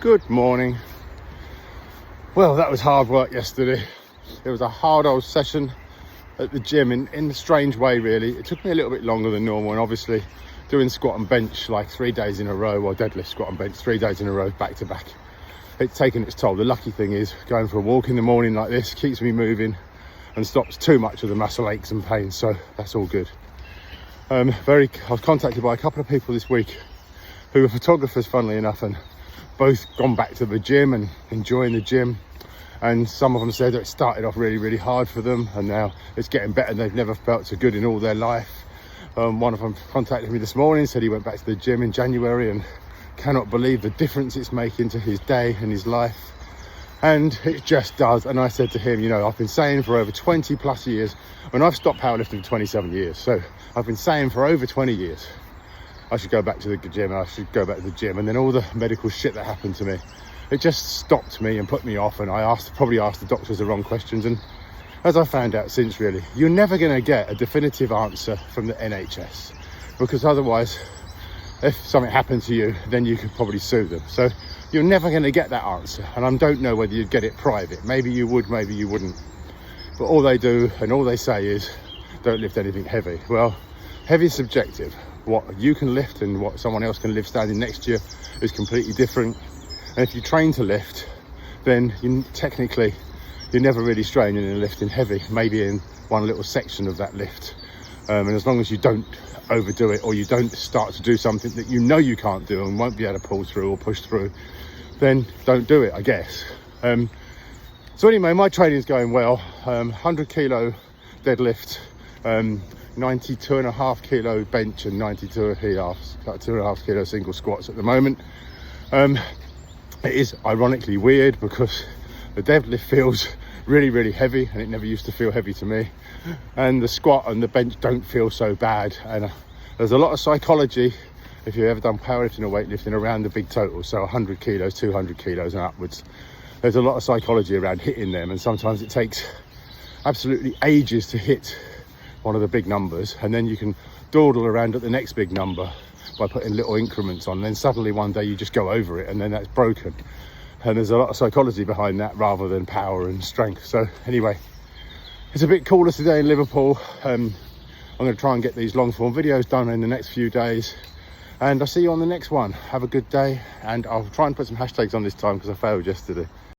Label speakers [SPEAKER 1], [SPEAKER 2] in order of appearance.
[SPEAKER 1] Good morning. Well, that was hard work yesterday. It was a hard old session at the gym in a strange way, really. It took me a little bit longer than normal, and obviously doing squat and bench like 3 days in a row, or deadlift, squat and bench 3 days in a row back to back, it's taken its toll. The lucky thing is going for a walk in the morning like this keeps me moving and stops too much of the muscle aches and pains, so that's all good. I was contacted by a couple of people this week who are photographers, funnily enough, and both gone back to the gym and enjoying the gym, and some of them said that it started off really hard for them and now it's getting better. They've never felt so good in all their life. One of them contacted me this morning, said he went back to the gym in January and cannot believe the difference it's making to his day and his life, and it just does. And I said to him, you know, I've been saying for over 20 plus years, and I've stopped powerlifting for 27 years, so I've been saying for over 20 years I should go back to the gym, and then all the medical shit that happened to me, it just stopped me and put me off, and I probably asked the doctors the wrong questions. And as I found out since, really, you're never going to get a definitive answer from the NHS, because otherwise, if something happened to you, then you could probably sue them. So you're never going to get that answer, and I don't know whether you'd get it private. Maybe you would, maybe you wouldn't. But all they do and all they say is, don't lift anything heavy. Well, heavy is subjective. What you can lift and what someone else can lift standing next to you is completely different. And if you train to lift, then you're never really straining and lifting heavy, maybe in one little section of that lift. And as long as you don't overdo it, or you don't start to do something that you know you can't do and won't be able to pull through or push through, then don't do it, I guess. So anyway, my training's going well. 100 kilo deadlift, 92.5 kilo bench, and 2.5 kilo single squats at the moment. It is ironically weird because the deadlift feels really heavy, and it never used to feel heavy to me, and the squat and the bench don't feel so bad. And there's a lot of psychology, if you've ever done powerlifting or weightlifting, around the big total, so 100 kilos, 200 kilos and upwards. There's a lot of psychology around hitting them, and sometimes it takes absolutely ages to hit one of the big numbers, and then you can dawdle around at the next big number by putting little increments on, and then suddenly one day you just go over it and then that's broken. And there's a lot of psychology behind that rather than power and strength. So anyway, it's a bit cooler today in Liverpool. I'm going to try and get these long form videos done in the next few days, and I'll see you on the next one. Have a good day, and I'll try and put some hashtags on this time because I failed yesterday.